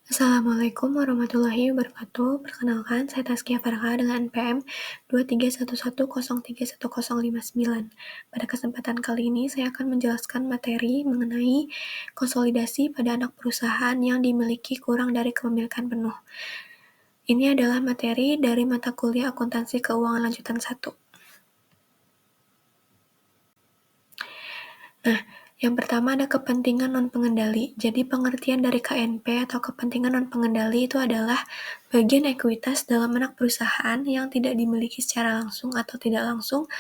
Assalamualaikum warahmatullahi wabarakatuh. Perkenalkan, saya Taskia Farha dengan NPM 231103159. Pada kesempatan kali ini, saya akan menjelaskan materi mengenai konsolidasi pada anak perusahaan yang dimiliki kurang dari kepemilikan penuh. Ini adalah materi dari mata kuliah Akuntansi Keuangan Lanjutan 1. Nah, yang pertama ada kepentingan non-pengendali. Jadi pengertian dari KNP atau kepentingan non-pengendali itu adalah bagian ekuitas dalam anak perusahaan yang tidak dimiliki secara langsung atau tidak langsung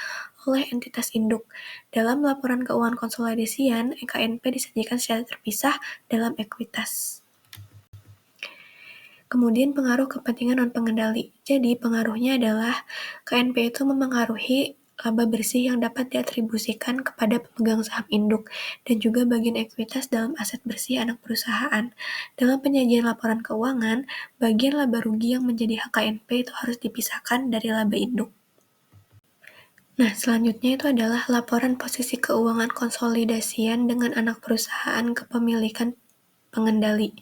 oleh entitas induk. Dalam laporan keuangan konsolidasian, KNP disajikan secara terpisah dalam ekuitas. Kemudian pengaruh kepentingan non-pengendali. Jadi pengaruhnya adalah KNP itu memengaruhi laba bersih yang dapat diatribusikan kepada pemegang saham induk dan juga bagian ekuitas dalam aset bersih anak perusahaan. Dalam penyajian laporan keuangan, bagian laba rugi yang menjadi hak KNP itu harus dipisahkan dari laba induk. Nah, selanjutnya itu adalah laporan posisi keuangan konsolidasian dengan anak perusahaan kepemilikan pengendali.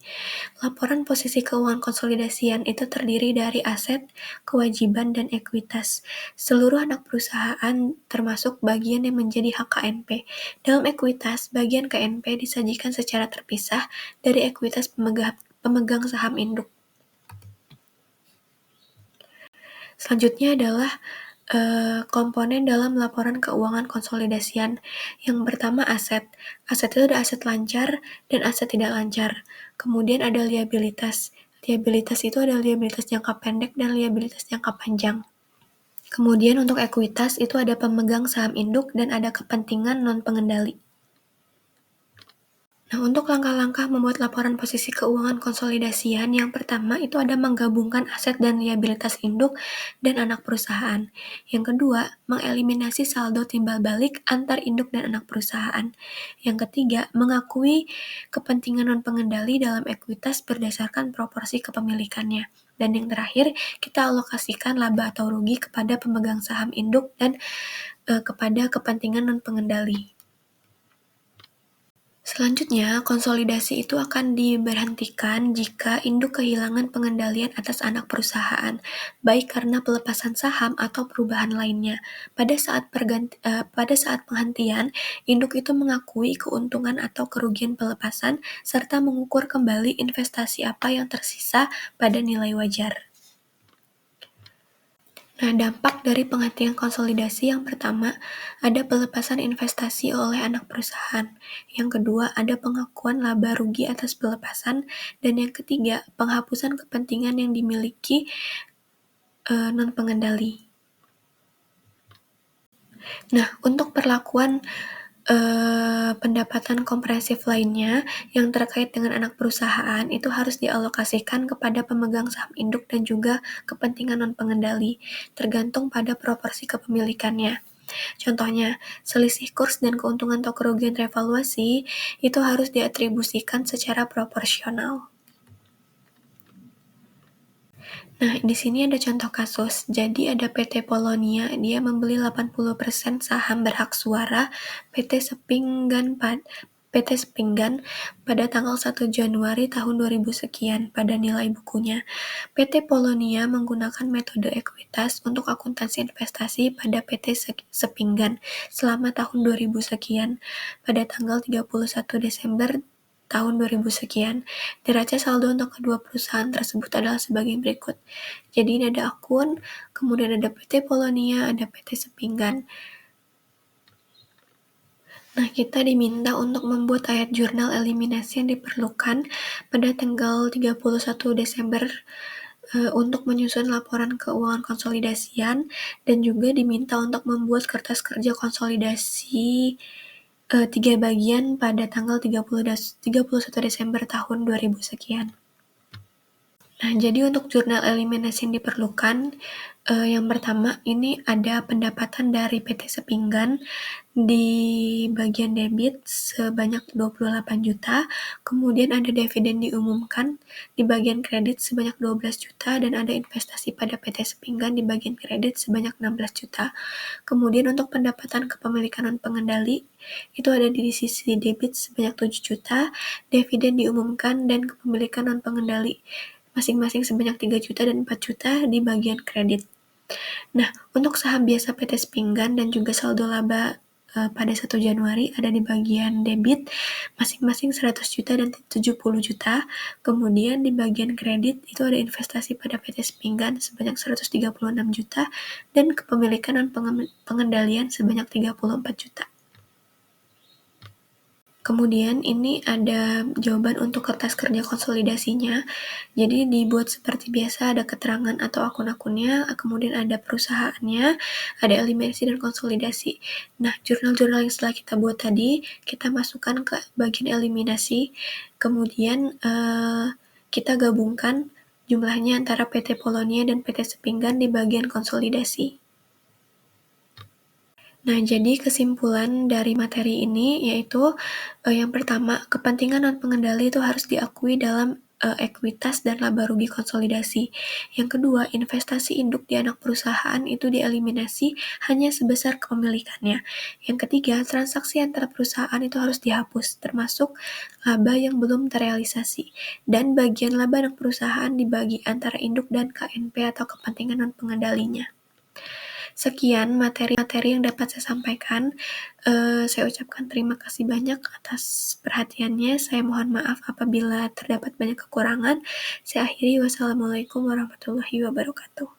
Laporan posisi keuangan konsolidasian itu terdiri dari aset, kewajiban, dan ekuitas. Seluruh anak perusahaan termasuk bagian yang menjadi hak KNP. Dalam ekuitas, bagian KNP disajikan secara terpisah dari ekuitas pemegang saham induk. Selanjutnya adalah komponen dalam laporan keuangan konsolidasian. Yang pertama aset. Aset itu ada aset lancar dan aset tidak lancar. Kemudian ada liabilitas. Liabilitas itu ada liabilitas jangka pendek dan liabilitas jangka panjang. Kemudian untuk ekuitas itu ada pemegang saham induk dan ada kepentingan non-pengendali. Nah, untuk langkah-langkah membuat laporan posisi keuangan konsolidasian, yang pertama itu ada menggabungkan aset dan liabilitas induk dan anak perusahaan. Yang kedua, mengeliminasi saldo timbal balik antar induk dan anak perusahaan. Yang ketiga, mengakui kepentingan non-pengendali dalam ekuitas berdasarkan proporsi kepemilikannya. Dan yang terakhir, kita alokasikan laba atau rugi kepada pemegang saham induk dan kepada kepentingan non-pengendali. Selanjutnya, konsolidasi itu akan diberhentikan jika induk kehilangan pengendalian atas anak perusahaan, baik karena pelepasan saham atau perubahan lainnya. Pada saat penghentian, induk itu mengakui keuntungan atau kerugian pelepasan, serta mengukur kembali investasi apa yang tersisa pada nilai wajar. Nah, dampak dari penghentian konsolidasi yang pertama, ada pelepasan investasi oleh anak perusahaan. Yang kedua, ada pengakuan laba rugi atas pelepasan. Dan yang ketiga, penghapusan kepentingan yang dimiliki non-pengendali. Nah, untuk perlakuan pendapatan komprehensif lainnya yang terkait dengan anak perusahaan itu harus dialokasikan kepada pemegang saham induk dan juga kepentingan non-pengendali, tergantung pada proporsi kepemilikannya. Contohnya, selisih kurs dan keuntungan atau kerugian revaluasi itu harus diatribusikan secara proporsional. Nah, di sini ada contoh kasus. Jadi ada PT Polonia, dia membeli 80% saham berhak suara PT Sepinggan pada tanggal 1 Januari tahun 2000 sekian pada nilai bukunya. PT Polonia menggunakan metode ekuitas untuk akuntansi investasi pada PT Sepinggan selama tahun 2000 sekian pada tanggal 31 Desember tahun 2000 sekian. Neraca saldo untuk kedua perusahaan tersebut adalah sebagai berikut. Jadi ini ada akun, kemudian ada PT Polonia, ada PT Sepinggan. Nah, kita diminta untuk membuat ayat jurnal eliminasi yang diperlukan pada tanggal 31 Desember untuk menyusun laporan keuangan konsolidasian dan juga diminta untuk membuat kertas kerja konsolidasi 3 bagian pada tanggal 31 Desember tahun 2000 sekian. Nah, jadi untuk jurnal eliminasi yang diperlukan, yang pertama ini ada pendapatan dari PT Sepinggan di bagian debit sebanyak 28 juta, kemudian ada dividen diumumkan di bagian kredit sebanyak 12 juta, dan ada investasi pada PT Sepinggan di bagian kredit sebanyak 16 juta. Kemudian untuk pendapatan kepemilikan non pengendali, itu ada di sisi debit sebanyak 7 juta, dividen diumumkan, dan kepemilikan non pengendali masing-masing sebanyak 3 juta dan 4 juta di bagian kredit. Nah, untuk saham biasa PT Sepinggan dan juga saldo laba pada 1 Januari ada di bagian debit masing-masing 100 juta dan 70 juta. Kemudian di bagian kredit itu ada investasi pada PT Sepinggan sebanyak 136 juta dan kepemilikan non pengendalian sebanyak 34 juta. Kemudian ini ada jawaban untuk kertas kerja konsolidasinya. Jadi dibuat seperti biasa, ada keterangan atau akun-akunnya, kemudian ada perusahaannya, ada eliminasi dan konsolidasi. Nah, jurnal-jurnal yang setelah kita buat tadi, kita masukkan ke bagian eliminasi, kemudian kita gabungkan jumlahnya antara PT Polonia dan PT Sepinggan di bagian konsolidasi. Nah, jadi kesimpulan dari materi ini yaitu yang pertama, kepentingan non-pengendali itu harus diakui dalam ekuitas dan laba rugi konsolidasi. Yang kedua, investasi induk di anak perusahaan itu dieliminasi hanya sebesar kepemilikannya. Yang ketiga, transaksi antar perusahaan itu harus dihapus, termasuk laba yang belum terrealisasi. Dan bagian laba anak perusahaan dibagi antara induk dan KNP atau kepentingan non-pengendalinya. Sekian materi-materi yang dapat saya sampaikan. Saya ucapkan terima kasih banyak atas perhatiannya. Saya mohon maaf apabila terdapat banyak kekurangan. Saya akhiri, wassalamualaikum warahmatullahi wabarakatuh.